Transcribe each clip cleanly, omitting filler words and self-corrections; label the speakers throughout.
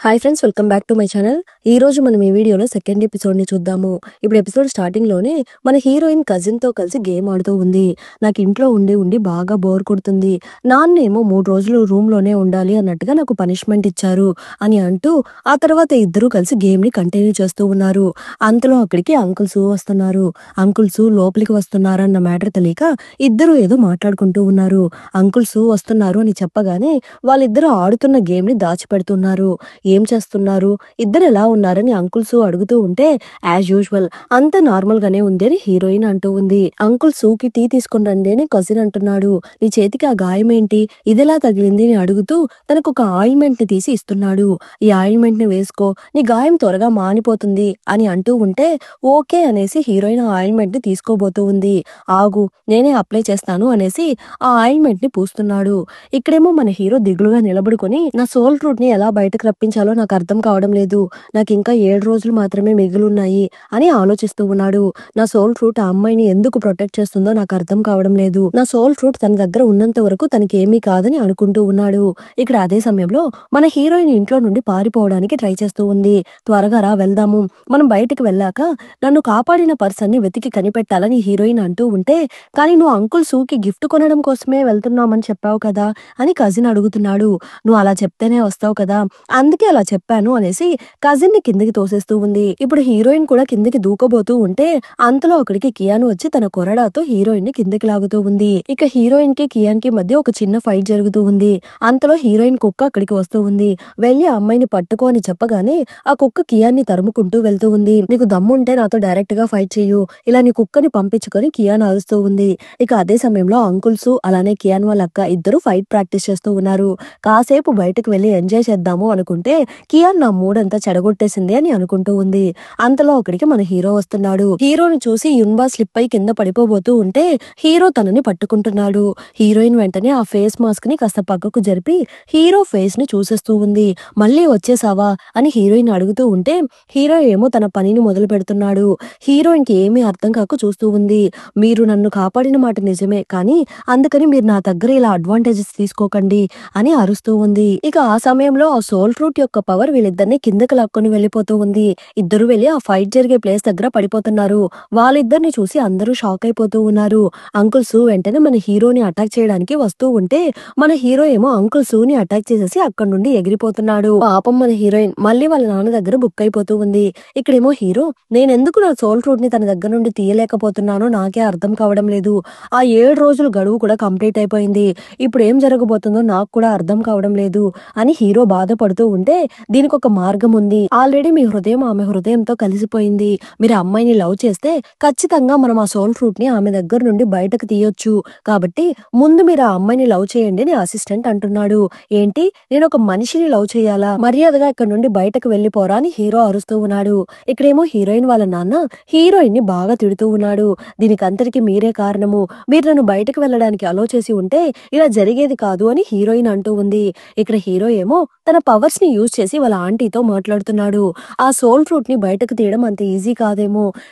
Speaker 1: Hi friends, welcome back to my channel. ఈ రోజు మనం ఈ వీడియోలో సెకండ్ ఎపిసోడ్ ని చూద్దాము. ఇప్పుడు ఎపిసోడ్ స్టార్టింగ్ లోనే మన హీరోయిన్ కజిన్ తో కలిసి గేమ్ ఆడుతూ ఉంది. నాకు ఇంట్లో ఉండి ఉండి బాగా బోర్ కొడుతుంది, నాన్నేమో 3 రోజులు రూమ్ లోనే ఉండాలి అన్నట్టుగా నాకు పనిష్మెంట్ ఇచ్చారు అని అంటూ ఆ తర్వాత ఇద్దరు కలిసి గేమ్ ని కంటిన్యూ చేస్తూ ఉన్నారు. అంతలో అక్కడికి అంకుల్ సూ వస్తున్నారు. అంకుల్ సూ లోపలికి వస్తున్నారన్న మ్యాటర్ తెలియక ఇద్దరు ఏదో మాట్లాడుకుంటూ ఉన్నారు. అంకుల్ సూ వస్తున్నారు అని చెప్పగానే వాళ్ళిద్దరూ ఆడుతున్న గేమ్ ని దాచిపెడుతున్నారు. ఏం చేస్తున్నారు, ఇద్దరు ఎలా ఉన్నారని అంకుల్ సూ అడుగుతూ ఉంటే యాజ్ యూజువల్ అంత నార్మల్ గానే ఉంది అని హీరోయిన్ అంటూ ఉంది. అంకుల్ సూకి టీ తీసుకుని రండి అని కజిన్ అంటున్నాడు. నీ చేతికి ఆ గాయం ఏంటి, ఇదిలా తగిలింది అని అడుగుతూ తనకు ఒక ఆయింట్మెంట్ ని తీసి ఇస్తున్నాడు. ఈ ఆయింట్మెంట్ ని వేసుకో, నీ గాయం త్వరగా మానిపోతుంది అని అంటూ ఉంటే ఓకే అనేసి హీరోయిన్ ఆ ఆయింట్మెంట్ ని తీసుకోబోతూ ఉంది. ఆగు, నేనే అప్లై చేస్తాను అనేసి ఆ ఆయింట్మెంట్ ని పూస్తున్నాడు. ఇక్కడేమో మన హీరో దిగులుగా నిలబడుకొని నా సోల్ ఫ్రూట్ ని ఎలా బయటకు రప్పించాలో నాకు అర్థం కావడం లేదు, నాకు ఇంకా 7 రోజులు మాత్రమే మిగిలిన్నాయి అని ఆలోచిస్తూ ఉన్నాడు. నా సోల్ ఫ్రూట్ ఆ అమ్మాయిని ఎందుకు ప్రొటెక్ట్ చేస్తుందో నాకు అర్థం కావడం లేదు, నా సోల్ ఫ్రూట్ తన దగ్గర ఉన్నంత వరకు తనకి ఏమీ కాదని అనుకుంటూ ఉన్నాడు. ఇక్కడ అదే సమయంలో మన హీరోయిన్ ఇంట్లో నుండి పారిపోవడానికి ట్రై చేస్తూ ఉంది. త్వరగా రా వెళ్దాము, మనం బయటకు వెళ్ళాక నన్ను కాపాడిన పర్సన్ ని వెతికి కనిపెట్టాలని హీరోయిన్ అంటూ ఉంటే, కానీ నువ్వు అంకుల్ సూకి గిఫ్ట్ కొనడం కోసమే వెళ్తున్నామని చెప్పావు కదా అని కజిన్ అడుగుతున్నాడు. నువ్వు అలా చెప్తేనే వస్తావు కదా, అందుకే అలా చెప్పాను అనేసి కజిన్ ని కిందకి తోసేస్తూ ఉంది. ఇప్పుడు హీరోయిన్ కూడా కిందకి దూకబోతూ ఉంటే అంతలో అక్కడికి కియాన్ వచ్చి తన కొరడాతో హీరోయిన్ ని కిందకి లాగుతూ ఉంది. ఇక హీరోయిన్ కి కియాన్ కి మధ్య ఒక చిన్న ఫైట్ జరుగుతూ ఉంది. అంతలో హీరోయిన్ కుక్క అక్కడికి వస్తూ ఉంది. వెళ్లి ఆ అమ్మాయిని పట్టుకో అని చెప్పగానే ఆ కుక్క కియాన్ ని తరుముకుంటూ వెళ్తూ ఉంది. నీకు దమ్ముంటే నాతో డైరెక్ట్ గా ఫైట్ చెయ్యు, ఇలా నీ కుక్కని పంపించుకొని కియాన్ అరుస్తూ ఉంది. ఇక అదే సమయంలో అంకుల్స్ అలానే కియాన్ వాళ్ళ అక్క ఇద్దరు ఫైట్ ప్రాక్టీస్ చేస్తూ ఉన్నారు. కాసేపు బయటకు వెళ్లి ఎంజాయ్ చేద్దాము అనుకుంటే కియాన్ నా మూడంతా చెడగొట్టేసింది అని అనుకుంటూ ఉంది. అంతలో అక్కడికి మన హీరో వస్తున్నాడు. హీరోని చూసి యున్బా స్లిప్ అయి కింద పడిపోబోతూ ఉంటే హీరో తనని పట్టుకుంటున్నాడు. హీరోయిన్ వెంటనే ఆ ఫేస్ మాస్క్ ని కాస్త పక్కకు జరిపి హీరో ఫేస్ ని చూసేస్తూ ఉంది. మళ్ళీ వచ్చేసావా అని హీరోయిన్ అడుగుతూ ఉంటే హీరో ఏమో తన పనిని మొదలు పెడుతున్నాడు. హీరోయిన్ కి ఏమీ అర్థం కాక చూస్తూ ఉంది. మీరు నన్ను కాపాడిన మాట నిజమే, కానీ అందుకని మీరు నా దగ్గర ఇలా అడ్వాంటేజెస్ తీసుకోకండి అని అరుస్తూ ఉంది. ఇక ఆ సమయంలో ఆ సోల్ ఫ్రూట్ యొక్క పవర్ వీళ్ళిద్దరిని కిందకి లాక్కొని వెళ్ళిపోతూ ఉంది. ఇద్దరు వెళ్లి ఆ ఫైట్ జరిగే ప్లేస్ దగ్గర పడిపోతున్నారు. వాళ్ళిద్దరిని చూసి అందరూ షాక్ అయిపోతూ ఉన్నారు. అంకుల్ సూ వెంటనే మన హీరోని అటాక్ చేయడానికి వస్తూ ఉంటే మన హీరో ఏమో అంకుల్ సూని అటాక్ చేసేసి అక్కడి నుండి ఎగిరిపోతున్నాడు. పాపం మన హీరోయిన్ మళ్ళీ వాళ్ళ నాన్న దగ్గర బుక్ అయిపోతూ ఉంది. ఇక్కడేమో హీరో నేనెందుకు నా సోల్ ఫ్రూట్ ని తన దగ్గర నుండి తీయలేకపోతున్నానో నాకే అర్థం కావడం లేదు, ఆ 7 రోజులు గడువు కూడా కంప్లీట్ అయిపోయింది, ఇప్పుడు ఏం జరగబోతుందో నాకు కూడా అర్థం కావడం లేదు అని హీరో బాధపడుతూ ఉంటే దీనికి ఒక మార్గం ఉంది. ఆల్రెడీ మీ హృదయం ఆమె హృదయంతో కలిసిపోయింది, మీరు అమ్మాయిని లవ్ చేస్తే ఖచ్చితంగా మనం ఆ సోల్ ఫ్రూట్ ని ఆమె దగ్గర నుండి బయటకు తీయొచ్చు, కాబట్టి ముందు మీరు ఆ అమ్మాయిని లవ్ చేయండి అని అసిస్టెంట్ అంటున్నాడు. ఏంటి, నేను ఒక మనిషిని లవ్ చేయాలా, మర్యాదగా ఇక్కడ నుండి బయటకు వెళ్లిపోరా అని హీరో అరుస్తూ ఉన్నాడు. ఇక్కడేమో హీరోయిన్ వాళ్ళ నాన్న హీరోయిన్ ని బాగా తిడుతూ ఉన్నాడు. దీనికి అంతటికి మీరే కారణము, మీరు నన్ను బయటకు వెళ్ళడానికి అలో చేసి ఉంటే ఇలా జరిగేది కాదు అని హీరోయిన్ అంటూ ఉంది. ఇక్కడ హీరో ఏమో తన పవర్స్ ని యూజ్ చేసి వాళ్ళ ఆంటీతో మాట్లాడుతున్నాడు. ఆ సోల్ ఫ్రూట్ ని బయటకు తీయడం అంత ఈజీ కాదేమో,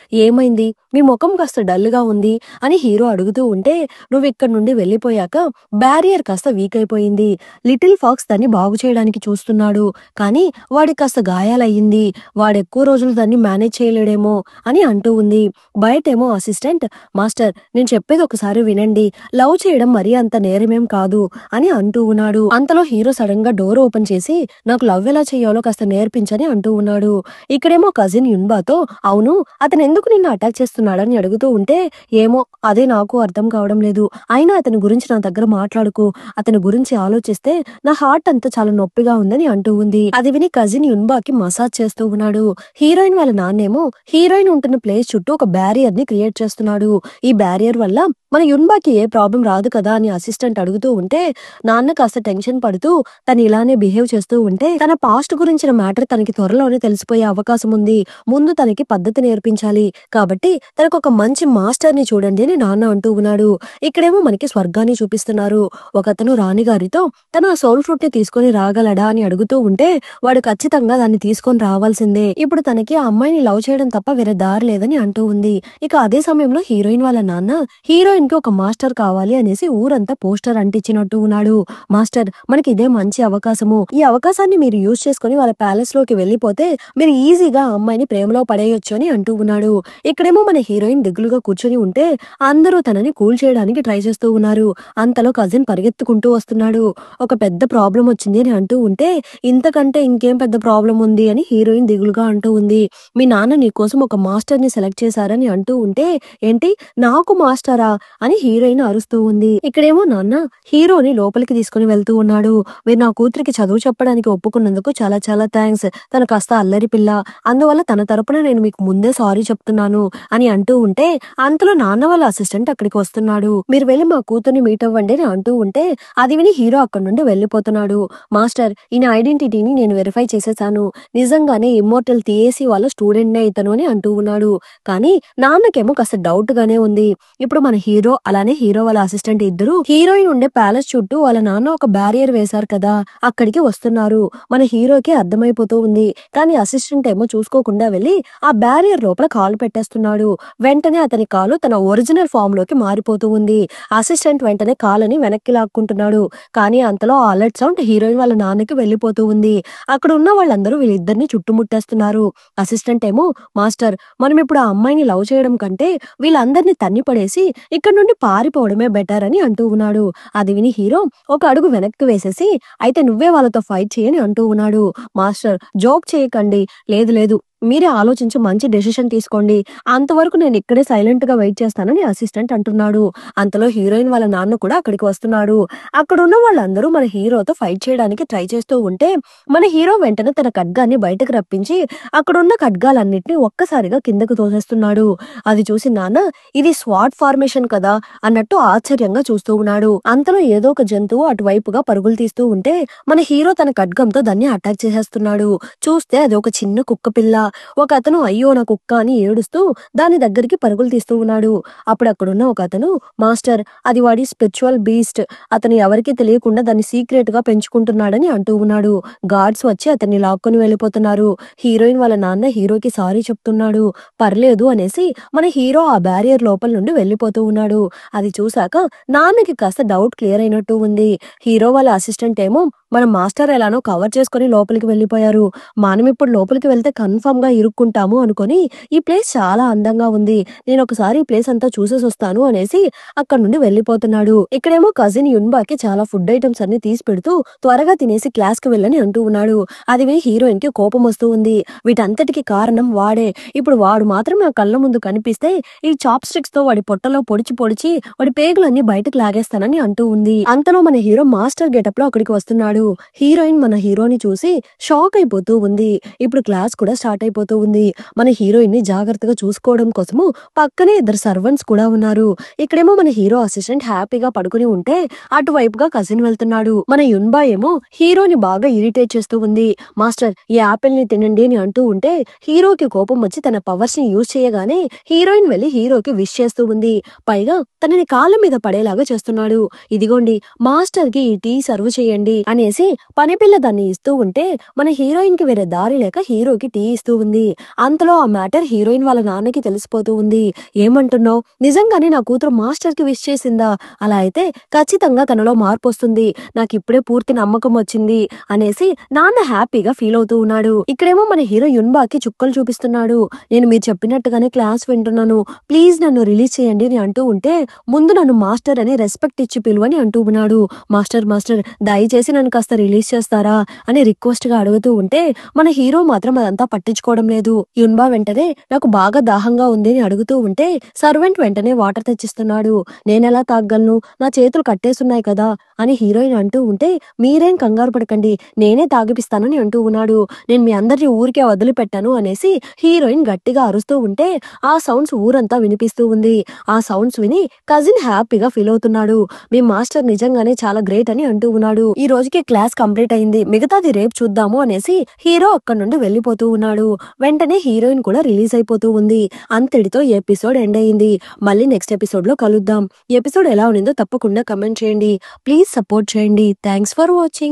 Speaker 1: ఏమైంది మీ ముఖం కాస్త డల్ గా ఉంది అని హీరో అడుగుతూ ఉంటే నువ్వు ఇక్కడ నుండి వెళ్ళిపోయాక బ్యారియర్ కాస్త వీక్ అయిపోయింది, లిటిల్ ఫాక్స్ దాన్ని బాగు చేయడానికి చూస్తున్నాడు, కానీ వాడికి కాస్త గాయాలయ్యింది, వాడెక్కువ రోజులు దాన్ని మేనేజ్ చేయలేడేమో అని అంటూ ఉంది. బయటేమో అసిస్టెంట్ మాస్టర్ నేను చెప్పేది ఒకసారి వినండి, లవ్ చేయడం మరీ అంత నేరమేం కాదు అని అంటూ ఉన్నాడు. అంతలో హీరో సడన్ గా డోర్ ఓపెన్ చేసి నాకు లవ్ ఎలా చేయాలో కాస్త నేర్పించని అంటూ ఉన్నాడు. ఇక్కడేమో కజిన్ యున్బాతో అవును అతను ఎందుకు నిన్ను అటాక్ చేస్తున్నాడని అడుగుతూ ఉంటే ఏమో అదే నాకు అర్థం కావడం లేదు, అయినా అతని గురించి నా దగ్గర మాట్లాడుకు, అతని గురించి ఆలోచిస్తే నా హార్ట్ అంతా చాలా నొప్పిగా ఉందని అంటూ ఉంది. అది విని కజిన్ యున్బాకి మసాజ్ చేస్తూ ఉన్నాడు. హీరోయిన్ వాళ్ళ నాన్నేమో హీరోయిన్ ఉంటున్న ప్లేస్ చుట్టూ ఒక బ్యారియర్ ని క్రియేట్ చేస్తున్నాడు. ఈ బ్యారియర్ వల్ల మన యున్బాకి ఏ ప్రాబ్లం రాదు కదా అని అసిస్టెంట్ అడుగుతూ ఉంటే నాన్న కాస్త టెన్షన్ పడుతూ తను ఇలానే బిహేవ్ చేస్తూ ఉంటే తన పాస్ట్ గురించిన మ్యాటర్ తనకి త్వరలోనే తెలిసిపోయే అవకాశం ఉంది, ముందు తనకి పద్ధతి నేర్పించాలి, కాబట్టి తనకు ఒక మంచి మాస్టర్ ని చూడండి అని నాన్న అంటూ ఉన్నాడు. ఇక్కడేమో మనకి స్వర్గాన్ని చూపిస్తున్నారు. ఒకతను రాణిగారితో తన సోల్ ఫ్రూట్ ని తీసుకొని రాగలడా అని అడుగుతూ ఉంటే వాడు ఖచ్చితంగా దాన్ని తీసుకొని రావాల్సిందే, ఇప్పుడు తనకి ఆ అమ్మాయిని లవ్ చేయడం తప్ప వేరే దారి లేదని అంటూ ఉంది. ఇక అదే సమయంలో హీరోయిన్ వాళ్ళ నాన్న హీరోయిన్ కి ఒక మాస్టర్ కావాలి అనేసి ఊరంతా పోస్టర్ అంటించినట్టు ఉన్నాడు. మాస్టర్ మనకి ఇదే మంచి అవకాశము, ఈ అవకాశాన్ని మీరు యూజ్ చేసుకొని వాళ్ళ ప్యాలెస్ లోకి వెళ్ళిపోతే మీరు ఈజీగా ఆ అమ్మాయిని ప్రేమలో పడేయొచ్చు అని అంటూ ఉన్నాడు. ఇక్కడేమో మన హీరోయిన్ దిగులుగా కూర్చొని ఉంటే అందరూ తనని కూల్ చేయడానికి ట్రై చేస్తూ ఉన్నారు. అంతలో కజిన్ పరిగెత్తుకుంటూ వస్తున్నాడు. ఒక పెద్ద ప్రాబ్లం వచ్చింది అని అంటూ ఉంటే ఇంతకంటే ఇంకేం పెద్ద ప్రాబ్లం ఉంది అని హీరోయిన్ దిగులుగా అంటూ ఉంది. మీ నాన్న నీకోసం ఒక మాస్టర్‌ని సెలెక్ట్ చేశారని అంటూ ఉంటే ఏంటి నాకు మాస్టరా అని హీరోయిన్ అరుస్తూ ఉంది. ఇక్కడేమో నాన్న హీరోని లోపలికి తీసుకొని వెళ్తూ ఉన్నాడు. మీరు నా కూతురికి చదువు చెప్పడానికి ఒప్పుకున్నందుకు చాలా చాలా థాంక్స్. తను కాస్త అల్లరి పిల్ల. అందువల్ల తన తరపున నేను మీకు ముందే సారీ చెప్తున్నాను అని అంటూ ఉంటే అంతలో నాన్న వాళ్ళ అసిస్టెంట్ అక్కడికి వస్తున్నాడు. మీరు వెళ్ళి మా కూతుర్ని మీట్ అవ్వండి అని అంటూ ఉంటే అది విని హీరో అక్కడి నుండి వెళ్ళిపోతున్నాడు. మాస్టర్ ఈయన ఐడెంటిటీని నేను వెరిఫై చేసేసాను. నిజంగానే ఇమ్మోర్టల్ టీఏసీ వాళ్ళ స్టూడెంట్‌నే ఇతను అని అంటూ ఉన్నాడు. కానీ నాన్నకేమో కాస్త డౌట్ గానే ఉంది. ఇప్పుడు మన హీరో అలానే హీరో వాళ్ళ అసిస్టెంట్ ఇద్దరు హీరోయిన్ ఉండే ప్యాలెస్ చుట్టూ వాళ్ళ నాన్న ఒక బ్యారియర్ వేశారు కదా అక్కడికి వస్తున్నారు. మన హీరోకి అర్థమైపోతూ ఉంది. కానీ అసిస్టెంట్ ఏమో చూసుకోకుండా వెళ్ళి ఆ బ్యారియర్ లోపల కాలు పెట్టేస్తున్నాడు. వెంటనే అతని కాలు తన ఒరిజినల్ ఫామ్ లోకి మారిపోతూ ఉంది. అసిస్టెంట్ వెంటనే కాలని వెనక్కి లాక్కుంటున్నాడు. కానీ అంతలో ఆ అలర్ట్ సౌండ్ హీరోయిన్ వాళ్ళ నాన్నకి వెళ్ళిపోతూ ఉంది. అక్కడ ఉన్న వాళ్ళందరూ వీళ్ళిద్దరిని చుట్టుముట్టేస్తున్నారు. అసిస్టెంట్ ఏమో మాస్టర్ మనం ఇప్పుడు ఆ అమ్మాయిని లవ్ చేయడం కంటే వీళ్ళందరినీ తన్ని పడేసి ఇక్కడ నుండి పారిపోవడమే బెటర్ అని అంటూ ఉన్నాడు. అది విని హీరో ఒక అడుగు వెనక్కి వేసేసి అయితే నువ్వే వాళ్ళతో ఫైట్ చేయని అంటూ ఉన్నాడు. మాస్టర్ జోక్ చేయకండి. లేదు లేదు మీరే ఆలోచించి మంచి డెసిషన్ తీసుకోండి. అంతవరకు నేను ఇక్కడే సైలెంట్ గా వెయిట్ చేస్తానని అసిస్టెంట్ అంటున్నాడు. అంతలో హీరోయిన్ వాళ్ళ నాన్న కూడా అక్కడికి వస్తున్నాడు. అక్కడ ఉన్న వాళ్ళందరూ మన హీరోతో ఫైట్ చేయడానికి ట్రై చేస్తూ ఉంటే మన హీరో వెంటనే తన ఖడ్గాన్ని బయటకు రప్పించి అక్కడున్న ఖడ్గాలన్నిటిని ఒక్కసారిగా కిందకు తోసేస్తున్నాడు. అది చూసి నాన్న ఇది స్వాట్ ఫార్మేషన్ కదా అన్నట్టు ఆశ్చర్యంగా చూస్తూ ఉన్నాడు. అంతలో ఏదో ఒక జంతువు అటువైపుగా పరుగులు తీస్తూ ఉంటే మన హీరో తన ఖడ్గంతో దాన్ని అటాక్ చేసేస్తున్నాడు. చూస్తే అది ఒక చిన్న కుక్క పిల్ల. ఒక అతను అయ్యో నా కుక్క అని ఏడుస్తూ దాని దగ్గరికి పరుగులు తీస్తూ ఉన్నాడు. అప్పుడు అక్కడున్న ఒక అతను మాస్టర్ అది వాడి స్పిరిచువల్ బీస్ట్. అతను ఎవరికీ తెలియకుండా దాన్ని సీక్రెట్ గా పెంచుకుంటున్నాడని అంటూ ఉన్నాడు. గార్డ్స్ వచ్చి అతన్ని లాక్కొని వెళ్ళిపోతున్నారు. హీరోయిన్ వాళ్ళ నాన్న హీరోకి సారీ చెప్తున్నాడు. పర్లేదు అనేసి మన హీరో ఆ బ్యారియర్ లోపల నుండి వెళ్ళిపోతూ ఉన్నాడు. అది చూశాక నాన్నకి కాస్త డౌట్ క్లియర్ అయినట్టు ఉంది. హీరో వాళ్ళ అసిస్టెంట్ ఏమో మన మాస్టర్ ఎలానో కవర్ చేసుకుని లోపలికి వెళ్ళిపోయారు. మనం ఇప్పుడు లోపలికి వెళ్తే కన్ఫర్మ్ గా ఇరుక్కుంటాము అనుకొని ఈ ప్లేస్ చాలా అందంగా ఉంది. నేను ఒకసారి ఈ ప్లేస్ అంతా చూసేసి వస్తాను అనేసి అక్కడ నుండి వెళ్ళిపోతున్నాడు. ఇక్కడేమో కజిన్ యున్బాకి చాలా ఫుడ్ ఐటమ్స్ అన్ని తీసి పెడుతూ త్వరగా తినేసి క్లాస్ కి వెళ్ళని అంటూ ఉన్నాడు. అది విని హీరోయిన్ కి కోపం వస్తూ ఉంది. వీటంతటికి కారణం వాడే. ఇప్పుడు వాడు మాత్రం నా కళ్ళ ముందు కనిపిస్తే ఈ చాప్ స్టిక్స్ తో వాడి పొట్టలో పొడిచి పొడిచి వాడి పేగులన్నీ బయటకు లాగేస్తానని అంటూ ఉంది. అంతలో మన హీరో మాస్టర్ గెటప్ లో అక్కడికి వస్తున్నాడు. హీరోయిన్ మన హీరోని చూసి షాక్ అయిపోతూ ఉంది. ఇప్పుడు క్లాస్ కూడా స్టార్ట్ అయిపోతూ ఉంది. మన హీరోయిన్ ని జాగ్రత్తగా చూసుకోవడం కోసము పక్కనే ఇద్దరు సర్వెంట్స్ కూడా ఉన్నారు. ఇక్కడేమో మన హీరో అసిస్టెంట్ హ్యాపీగా పడుకుని ఉంటే అటువైపుగా కజిన్ వెళ్తున్నాడు. మన యున్బా ఏమో హీరోని బాగా ఇరిటేట్ చేస్తూ ఉంది. మాస్టర్ ఈ యాపిల్ ని తినండి అని అంటూ ఉంటే హీరోకి కోపం వచ్చి తన పవర్స్ ని యూజ్ చేయగానే హీరోయిన్ వెళ్లి హీరోకి విష్ చేస్తూ ఉంది. పైగా తనని కాళ్ళ మీద పడేలాగా చేస్తున్నాడు. ఇదిగోండి మాస్టర్ కి ఈ టీ సర్వ్ చేయండి అనేసి పని పిల్ల దాన్ని ఇస్తూ ఉంటే మన హీరోయిన్ కి వేరే దారి లేక హీరోకి టీ ఇస్తూ ఉంది. అంతలో ఆ మ్యాటర్ హీరోయిన్ వాళ్ళ నాన్నకి తెలిసిపోతూ ఉంది. ఏమంటున్నావు? నిజంగానే నా కూతురు మాస్టర్ కి విష్ చేసిందా? అలా అయితే ఖచ్చితంగా తనలో మార్పు వస్తుంది. నాకు ఇప్పుడే పూర్తి నమ్మకం వచ్చింది అనేసి నాన్న హ్యాపీగా ఫీల్ అవుతూ ఉన్నాడు. ఇక్కడేమో మన హీరో యున్బాకి చుక్కలు చూపిస్తున్నాడు. నేను మీరు చెప్పినట్టుగానే క్లాస్ వింటున్నాను. ప్లీజ్ నన్ను రిలీజ్ చేయండి అని అంటూ ఉంటే ముందు నన్ను మాస్టర్ అని రెస్పెక్ట్ ఇచ్చి పిలువని అంటూ ఉన్నాడు. మాస్టర్ మాస్టర్ దయచేసి నన్ను కాస్త రిలీజ్ చేస్తారా అని రిక్వెస్ట్ గా అడుగుతూ ఉంటే మన హీరో మాత్రం అదంతా పట్టించుకోవడం లేదు. యున్బా వెంటనే నాకు బాగా దాహంగా ఉంది అని అడుగుతూ ఉంటే సర్వెంట్ వెంటనే వాటర్ తెచ్చిస్తున్నాడు. నేనెలా తాగలను? నా చేతులు కట్టేసున్నాయి కదా అని హీరోయిన్ అంటూ ఉంటే మీరేం కంగారు పడకండి నేనే తాగిపిస్తానని అంటూ ఉన్నాడు. నేను మీ అందరినీ ఊరికే వదిలిపెట్టాను అనేసి హీరోయిన్ గట్టిగా అరుస్తూ ఉంటే ఆ సౌండ్స్ ఊరంతా వినిపిస్తూ ఉంది. ఆ సౌండ్స్ విని కజిన్ హ్యాపీగా ఫీల్ అవుతున్నాడు. మీ మాస్టర్ నిజంగానే చాలా గ్రేట్ అని అంటూ ఉన్నాడు. ఈ రోజుకి క్లాస్ కంప్లీట్ అయింది. మిగతాది రేపు చూద్దాము అనేసి హీరో అక్కడి నుండి వెళ్ళిపోతూ ఉన్నాడు. వెంటనే హీరోయిన్ కూడా రిలీజ్ అయిపోతూ ఉంది. అంతటితో ఎపిసోడ్ ఎండ్ అయింది. మళ్ళీ నెక్స్ట్ ఎపిసోడ్ లో కలుద్దాం. ఈ ఎపిసోడ్ ఎలా ఉండిందో తప్పకుండా కమెంట్ చేయండి. ప్లీజ్ సపోర్ట్ చేయండి. Thanks for watching.